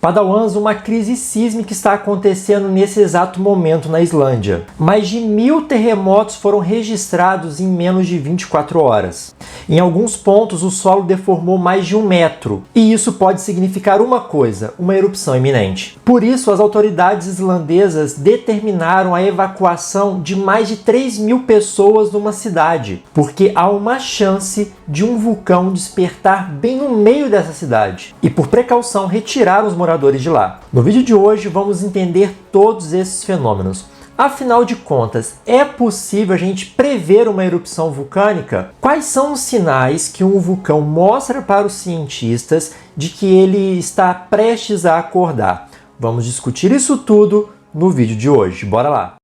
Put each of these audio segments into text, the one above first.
Padawans, uma crise sísmica está acontecendo nesse exato momento na Islândia. Mais de 1000 terremotos foram registrados em menos de 24 horas. Em alguns pontos, o solo deformou mais de 1 metro. E isso pode significar uma coisa: uma erupção iminente. Por isso, as autoridades islandesas determinaram a evacuação de mais de 3.000 pessoas numa cidade, porque há uma chance de um vulcão despertar bem no meio dessa cidade. E por precaução, retiraram os moradores de lá. No vídeo de hoje vamos entender todos esses fenômenos. Afinal de contas, é possível a gente prever uma erupção vulcânica? Quais são os sinais que um vulcão mostra para os cientistas de que ele está prestes a acordar? Vamos discutir isso tudo no vídeo de hoje. Bora lá!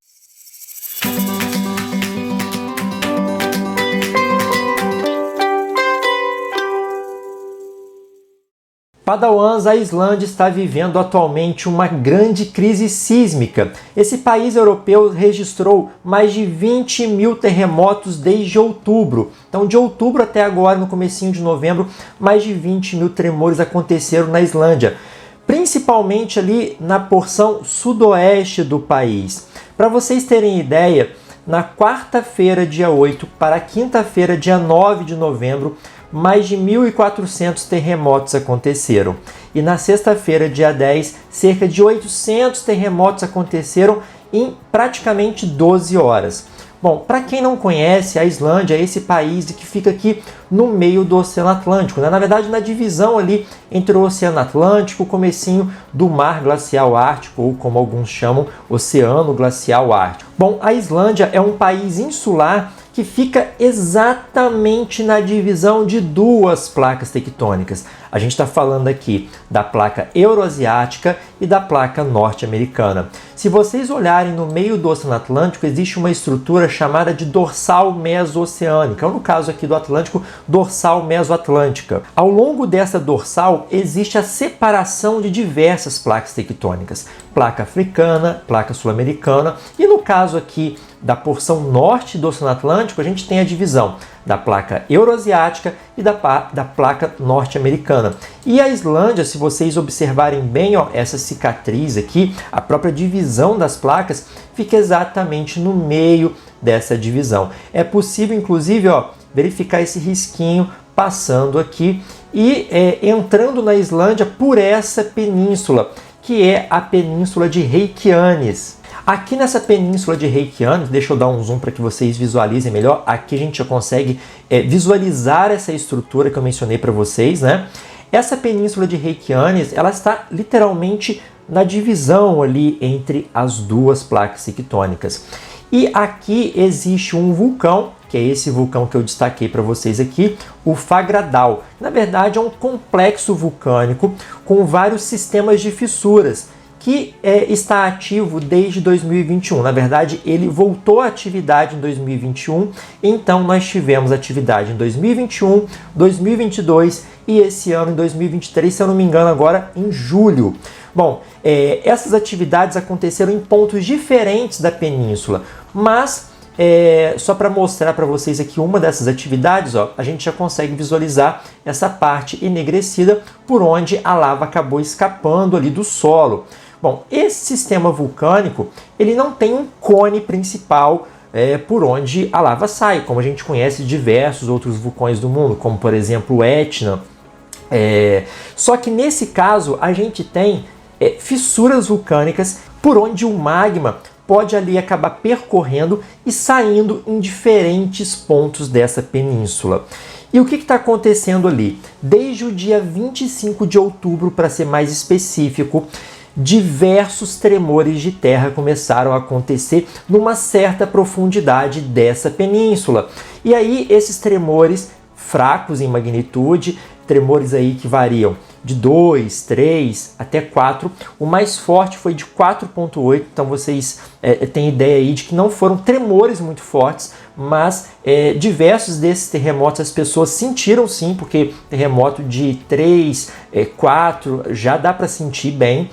Padawans, a Islândia está vivendo atualmente uma grande crise sísmica. Esse país europeu registrou mais de 20.000 terremotos desde outubro. Então, de outubro até agora, no comecinho de novembro, mais de 20.000 tremores aconteceram na Islândia, principalmente ali na porção sudoeste do país. Para vocês terem ideia, na quarta-feira, dia 8, para a quinta-feira, dia 9 de novembro, mais de 1.400 terremotos aconteceram. E na sexta-feira, dia 10, cerca de 800 terremotos aconteceram em praticamente 12 horas. Bom, para quem não conhece, a Islândia é esse país que fica aqui no meio do Oceano Atlântico, né? Na verdade, na divisão ali entre o Oceano Atlântico e o comecinho do Mar Glacial Ártico, ou como alguns chamam, Oceano Glacial Ártico. Bom, a Islândia é um país insular que fica exatamente na divisão de duas placas tectônicas. A gente está falando aqui da placa euroasiática e da placa norte-americana. Se vocês olharem no meio do Oceano Atlântico, existe uma estrutura chamada de dorsal meso-oceânica, ou no caso aqui do Atlântico, dorsal mesoatlântica. Ao longo dessa dorsal existe a separação de diversas placas tectônicas, placa africana, placa sul-americana, e no caso aqui da porção norte do Oceano Atlântico, a gente tem a divisão da placa euroasiática e da placa norte-americana. E a Islândia, se vocês observarem bem, ó, essa cicatriz aqui, a própria divisão das placas fica exatamente no meio dessa divisão. É possível, inclusive, ó, verificar esse risquinho passando aqui e entrando na Islândia por essa península, que é a Península de Reykjanes. Aqui nessa Península de Reykjanes, deixa eu dar um zoom para que vocês visualizem melhor. Aqui a gente já consegue visualizar essa estrutura que eu mencionei para vocês, né? Essa Península de Reykjanes, ela está literalmente na divisão ali entre as duas placas tectônicas. E aqui existe um vulcão, que é esse vulcão que eu destaquei para vocês aqui, o Fagradal. Na verdade, é um complexo vulcânico com vários sistemas de fissuras, que está ativo desde 2021. Na verdade, ele voltou à atividade em 2021, então nós tivemos atividade em 2021, 2022 e esse ano em 2023, se eu não me engano, agora em julho. Bom, essas atividades aconteceram em pontos diferentes da península, mas só para mostrar para vocês aqui uma dessas atividades, ó, a gente já consegue visualizar essa parte enegrecida por onde a lava acabou escapando ali do solo. Bom, esse sistema vulcânico, ele não tem um cone principal por onde a lava sai, como a gente conhece diversos outros vulcões do mundo, como por exemplo o Etna. Só que nesse caso a gente tem fissuras vulcânicas por onde o magma pode ali acabar percorrendo e saindo em diferentes pontos dessa península. E o que está acontecendo ali? Desde o dia 25 de outubro, para ser mais específico, diversos tremores de terra começaram a acontecer numa certa profundidade dessa península. E aí esses tremores fracos em magnitude, tremores aí que variam de 2, 3 até 4, o mais forte foi de 4,8, então vocês têm ideia aí de que não foram tremores muito fortes, mas diversos desses terremotos as pessoas sentiram sim, porque terremoto de 3, 4 já dá para sentir bem.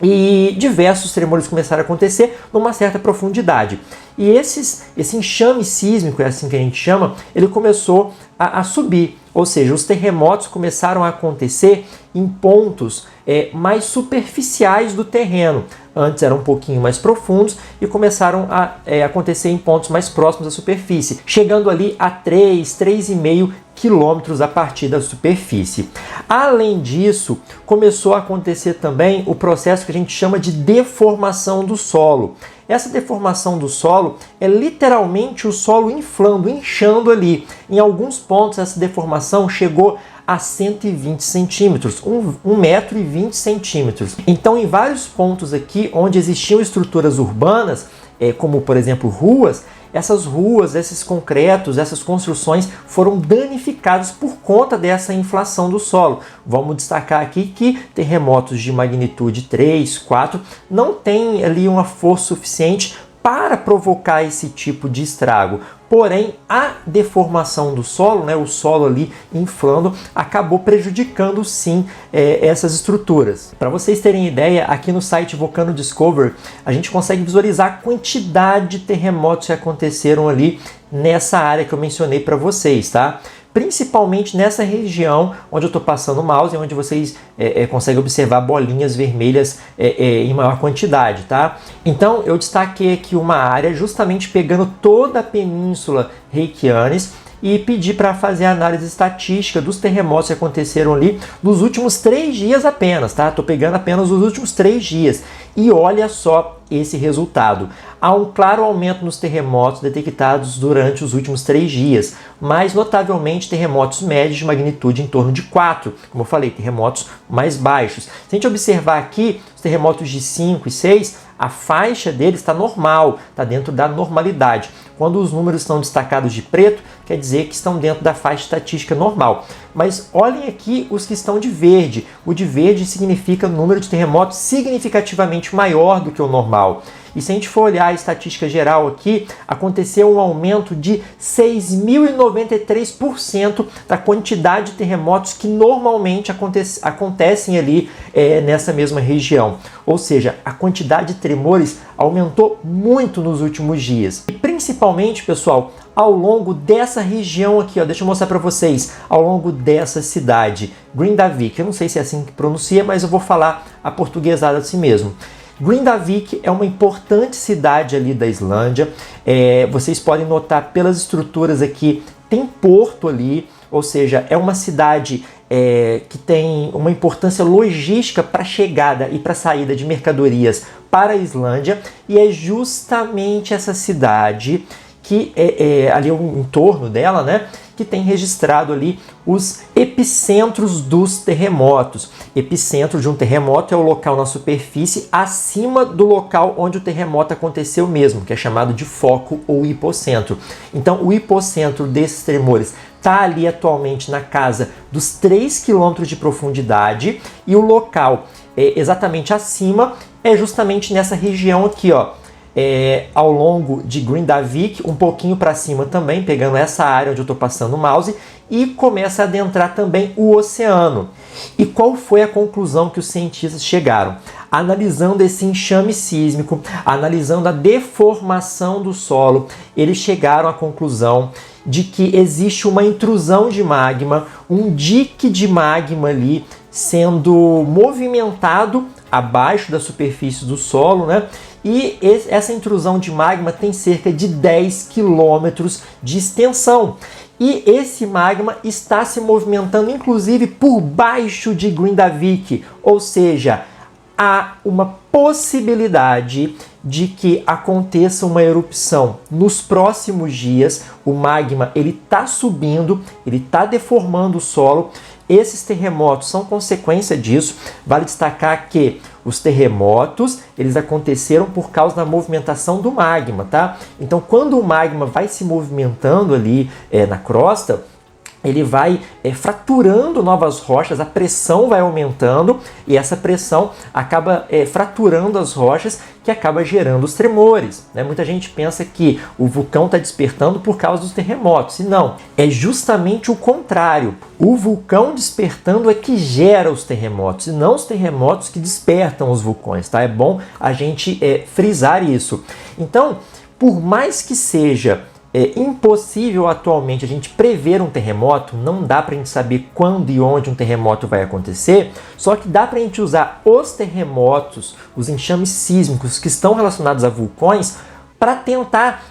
E diversos tremores começaram a acontecer numa certa profundidade. E esse enxame sísmico, é assim que a gente chama, ele começou a subir. Ou seja, os terremotos começaram a acontecer em pontos mais superficiais do terreno. Antes eram um pouquinho mais profundos e começaram a acontecer em pontos mais próximos da superfície, chegando ali a 3,5 quilômetros a partir da superfície. Além disso, começou a acontecer também o processo que a gente chama de deformação do solo. Essa deformação do solo é literalmente o solo inflando, inchando ali. Em alguns pontos essa deformação chegou a 120 centímetros, 1,20 metro. Então, em vários pontos aqui onde existiam estruturas urbanas, como por exemplo ruas, essas ruas, esses concretos, essas construções foram danificadas por conta dessa inflação do solo. Vamos destacar aqui que terremotos de magnitude 3, 4 não têm ali uma força suficiente para provocar esse tipo de estrago. Porém, a deformação do solo, o solo ali inflando, acabou prejudicando sim essas estruturas. Para vocês terem ideia, aqui no site Volcano Discover, a gente consegue visualizar a quantidade de terremotos que aconteceram ali nessa área que eu mencionei para vocês, tá? Principalmente nessa região onde eu estou passando o mouse, onde vocês conseguem observar bolinhas vermelhas em maior quantidade, tá? Então eu destaquei aqui uma área justamente pegando toda a Península Reykjanes e pedi para fazer a análise estatística dos terremotos que aconteceram ali nos últimos 3 dias apenas, tá? Estou pegando apenas os últimos 3 dias e olha só esse resultado. Há um claro aumento nos terremotos detectados durante os últimos 3 dias, mas notavelmente terremotos médios de magnitude em torno de 4, como eu falei, terremotos mais baixos. Se a gente observar aqui, os terremotos de 5 e 6, a faixa deles está normal, está dentro da normalidade. Quando os números estão destacados de preto, quer dizer que estão dentro da faixa estatística normal. Mas olhem aqui os que estão de verde. O de verde significa número de terremotos significativamente maior do que o normal. E se a gente for olhar a estatística geral aqui, aconteceu um aumento de 6.093% da quantidade de terremotos que normalmente acontecem ali nessa mesma região. Ou seja, a quantidade de tremores aumentou muito nos últimos dias. E principalmente, pessoal, ao longo dessa região aqui, ó, deixa eu mostrar para vocês, ao longo dessa cidade, Grindavik. Eu não sei se é assim que pronuncia, mas eu vou falar a portuguesada assim mesmo. Grindavik é uma importante cidade ali da Islândia. Vocês podem notar pelas estruturas aqui, tem porto ali, ou seja, é uma cidade que tem uma importância logística para a chegada e para a saída de mercadorias para a Islândia, e é justamente essa cidade que ali o entorno dela, né, que tem registrado ali os epicentros dos terremotos. Epicentro de um terremoto é o local na superfície acima do local onde o terremoto aconteceu mesmo, que é chamado de foco ou hipocentro. Então, o hipocentro desses tremores está ali atualmente na casa dos 3 km de profundidade, e o local exatamente acima é justamente nessa região aqui, ó. Ao longo de Grindavik, um pouquinho para cima também, pegando essa área onde eu estou passando o mouse, e começa a adentrar também o oceano. E qual foi a conclusão que os cientistas chegaram? Analisando esse enxame sísmico, analisando a deformação do solo, eles chegaram à conclusão de que existe uma intrusão de magma, um dique de magma ali sendo movimentado abaixo da superfície do solo, né? E essa intrusão de magma tem cerca de 10 quilômetros de extensão. E esse magma está se movimentando, inclusive, por baixo de Grindavik. Ou seja, há uma possibilidade de que aconteça uma erupção nos próximos dias. O magma está subindo, ele está deformando o solo. Esses terremotos são consequência disso. Vale destacar que os terremotos, eles aconteceram por causa da movimentação do magma, tá? Então, quando o magma vai se movimentando ali na crosta, ele vai fraturando novas rochas, a pressão vai aumentando e essa pressão acaba fraturando as rochas, que acaba gerando os tremores, né? Muita gente pensa que o vulcão está despertando por causa dos terremotos, e não, é justamente o contrário. O vulcão despertando é que gera os terremotos, e não os terremotos que despertam os vulcões, tá? É bom a gente frisar isso. Então, por mais que seja É impossível atualmente a gente prever um terremoto, não dá para a gente saber quando e onde um terremoto vai acontecer, só que dá para a gente usar os terremotos, os enxames sísmicos que estão relacionados a vulcões, para tentar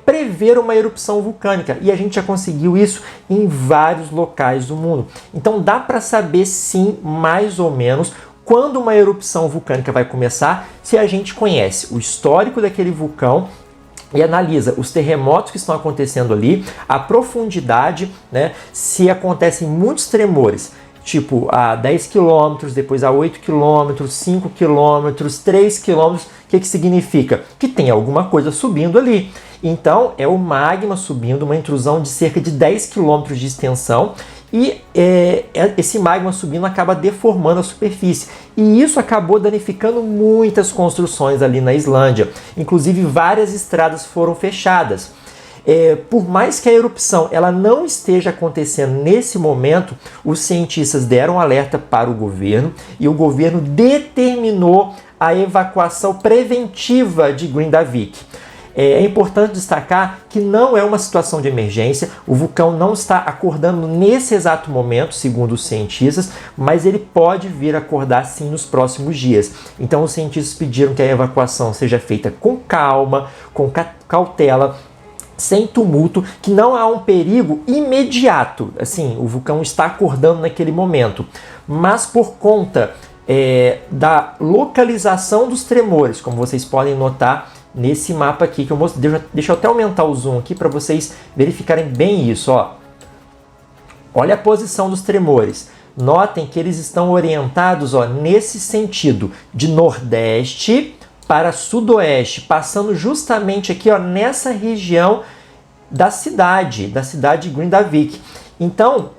prever uma erupção vulcânica. E a gente já conseguiu isso em vários locais do mundo. Então dá para saber sim, mais ou menos, quando uma erupção vulcânica vai começar, se a gente conhece o histórico daquele vulcão e analisa os terremotos que estão acontecendo ali, a profundidade, né, se acontecem muitos tremores, tipo a 10 km, depois a 8 km, 5 km, 3 km, o que significa? Que tem alguma coisa subindo ali. Então é o magma subindo, uma intrusão de cerca de 10 km de extensão, e esse magma subindo acaba deformando a superfície. E isso acabou danificando muitas construções ali na Islândia. Inclusive várias estradas foram fechadas. Por mais que a erupção ela não esteja acontecendo nesse momento, os cientistas deram alerta para o governo e o governo determinou a evacuação preventiva de Grindavik. É importante destacar que não é uma situação de emergência, o vulcão não está acordando nesse exato momento, segundo os cientistas, mas ele pode vir a acordar sim nos próximos dias. Então os cientistas pediram que a evacuação seja feita com calma, com cautela, sem tumulto, que não há um perigo imediato. Assim, o vulcão está acordando naquele momento, mas por conta da localização dos tremores, como vocês podem notar nesse mapa aqui que eu mostrei. Deixa eu até aumentar o zoom aqui para vocês verificarem bem isso. Ó. Olha a posição dos tremores. Notem que eles estão orientados nesse sentido, de nordeste para sudoeste, passando justamente aqui nessa região da cidade de Grindavik. Então,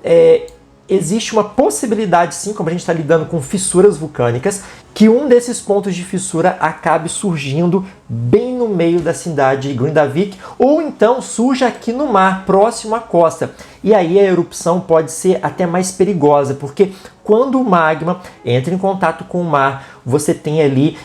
existe uma possibilidade, sim, como a gente está lidando com fissuras vulcânicas, que um desses pontos de fissura acabe surgindo bem no meio da cidade de Grindavik, ou então surja aqui no mar, próximo à costa. E aí a erupção pode ser até mais perigosa, porque quando o magma entra em contato com o mar, você tem ali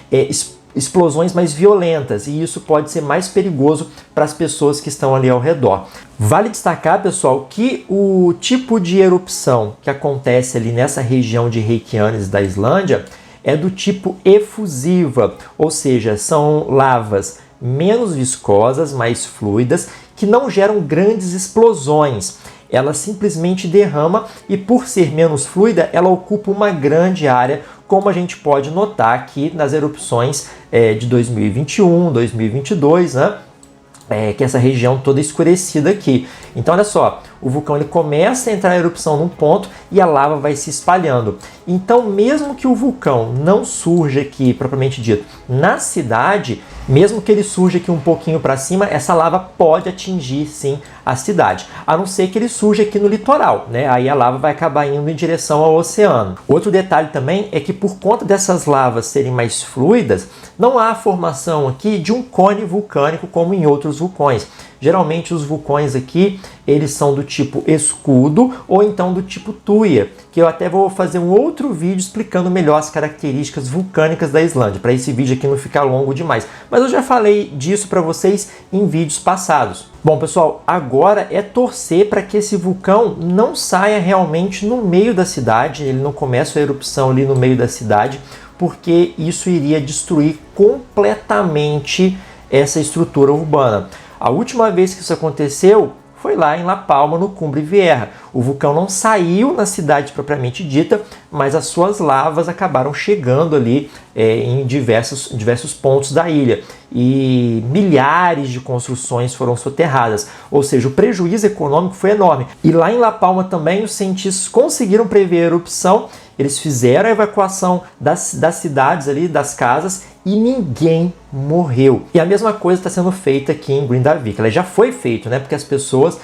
explosões mais violentas, e isso pode ser mais perigoso para as pessoas que estão ali ao redor. Vale destacar, pessoal, que o tipo de erupção que acontece ali nessa região de Reykjanes da Islândia é do tipo efusiva, ou seja, são lavas menos viscosas, mais fluidas, que não geram grandes explosões. Ela simplesmente derrama e, por ser menos fluida, ela ocupa uma grande área, como a gente pode notar aqui nas erupções de 2021, 2022, né? Que essa região toda escurecida aqui. Então, olha só, o vulcão ele começa a entrar em erupção num ponto e a lava vai se espalhando. Então, mesmo que o vulcão não surja aqui, propriamente dito, na cidade, mesmo que ele surja aqui um pouquinho para cima, essa lava pode atingir, sim, a cidade. A não ser que ele surja aqui no litoral, né? Aí a lava vai acabar indo em direção ao oceano. Outro detalhe também é que, por conta dessas lavas serem mais fluidas, não há a formação aqui de um cone vulcânico como em outros vulcões. Geralmente os vulcões aqui, eles são do tipo escudo ou então do tipo tuia, que eu até vou fazer um outro vídeo explicando melhor as características vulcânicas da Islândia, para esse vídeo aqui não ficar longo demais. Mas eu já falei disso para vocês em vídeos passados. Bom, pessoal, agora é torcer para que esse vulcão não saia realmente no meio da cidade, ele não comece a erupção ali no meio da cidade, porque isso iria destruir completamente essa estrutura urbana. A última vez que isso aconteceu foi lá em La Palma, no Cumbre Vieja. O vulcão não saiu na cidade propriamente dita, mas as suas lavas acabaram chegando ali em diversos pontos da ilha. E milhares de construções foram soterradas, ou seja, o prejuízo econômico foi enorme. E lá em La Palma também os cientistas conseguiram prever a erupção, eles fizeram a evacuação das cidades ali, das casas, e ninguém morreu. E a mesma coisa está sendo feita aqui em Grindavik. Ela já foi feito, né? Porque as pessoas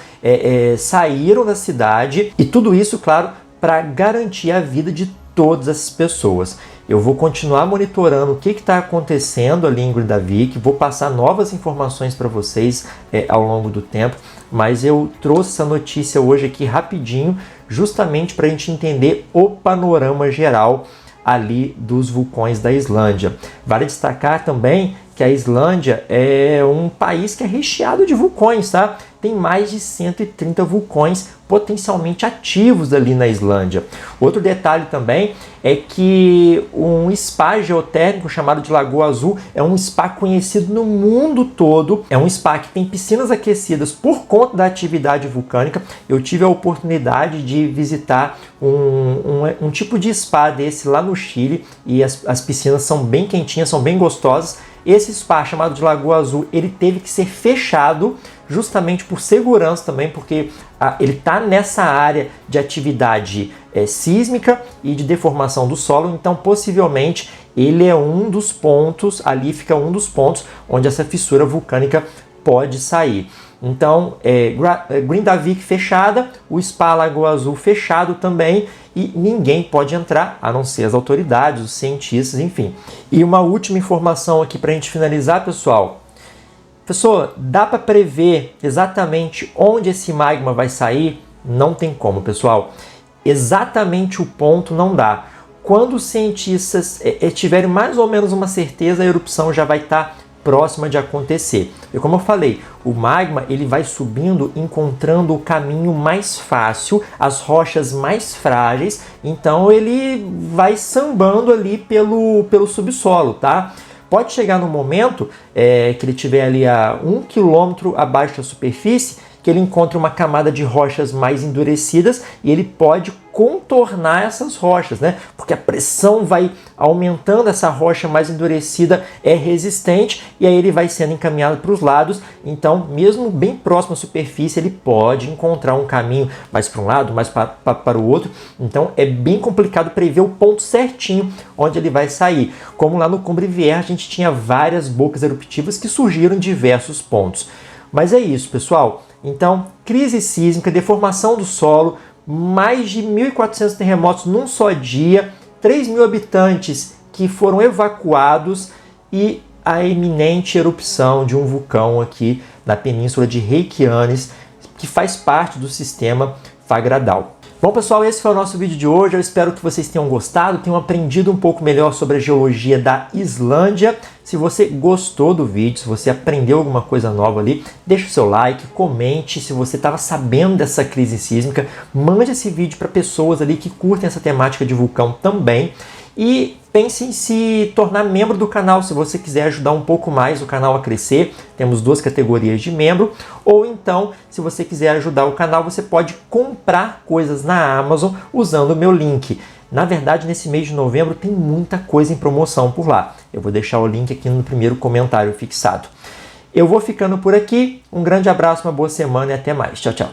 saíram da cidade, e tudo isso, claro, para garantir a vida de todas essas pessoas. Eu vou continuar monitorando o que está acontecendo ali em Grindavik, vou passar novas informações para vocês ao longo do tempo, mas eu trouxe essa notícia hoje aqui rapidinho, justamente para a gente entender o panorama geral ali dos vulcões da Islândia. Vale destacar também que a Islândia é um país que é recheado de vulcões, tá? Tem mais de 130 vulcões potencialmente ativos ali na Islândia. Outro detalhe também é que um spa geotérmico chamado de Lagoa Azul é um spa conhecido no mundo todo. É um spa que tem piscinas aquecidas por conta da atividade vulcânica. Eu tive a oportunidade de visitar um tipo de spa desse lá no Chile e as piscinas são bem quentinhas, são bem gostosas. Esse spa chamado de Lagoa Azul, ele teve que ser fechado justamente por segurança também, porque ele está nessa área de atividade sísmica e de deformação do solo, então possivelmente ele é um dos pontos, ali fica um dos pontos onde essa fissura vulcânica pode sair. Então, Grindavik fechada, o Spa Lagoa Azul fechado também, e ninguém pode entrar, a não ser as autoridades, os cientistas, enfim. E uma última informação aqui para a gente finalizar, pessoal. Pessoal, dá para prever exatamente onde esse magma vai sair? Não tem como, pessoal. Exatamente o ponto não dá. Quando os cientistas tiverem mais ou menos uma certeza, a erupção já vai estar próxima de acontecer. E como eu falei, o magma ele vai subindo, encontrando o caminho mais fácil, as rochas mais frágeis, então ele vai sambando ali pelo subsolo, tá? Pode chegar no momento que ele estiver ali a 1 quilômetro abaixo da superfície, que ele encontra uma camada de rochas mais endurecidas e ele pode contornar essas rochas, né? Porque a pressão vai aumentando, essa rocha mais endurecida é resistente e aí ele vai sendo encaminhado para os lados. Então, mesmo bem próximo à superfície, ele pode encontrar um caminho mais para um lado, mais para o outro. Então, é bem complicado prever o ponto certinho onde ele vai sair. Como lá no Cumbre Vierge, a gente tinha várias bocas eruptivas que surgiram em diversos pontos. Mas é isso, pessoal. Então, crise sísmica, deformação do solo, mais de 1.400 terremotos num só dia, 3.000 habitantes que foram evacuados e a iminente erupção de um vulcão aqui na península de Reykjanes, que faz parte do sistema Fagradal. Bom, pessoal, esse foi o nosso vídeo de hoje. Eu espero que vocês tenham gostado, tenham aprendido um pouco melhor sobre a geologia da Islândia. Se você gostou do vídeo, se você aprendeu alguma coisa nova ali, deixa o seu like, comente. Se você estava sabendo dessa crise sísmica, mande esse vídeo para pessoas ali que curtem essa temática de vulcão também. E pense em se tornar membro do canal, se você quiser ajudar um pouco mais o canal a crescer. Temos 2 categorias de membro. Ou então, se você quiser ajudar o canal, você pode comprar coisas na Amazon usando o meu link. Na verdade, nesse mês de novembro tem muita coisa em promoção por lá. Eu vou deixar o link aqui no primeiro comentário fixado. Eu vou ficando por aqui. Um grande abraço, uma boa semana e até mais. Tchau, tchau.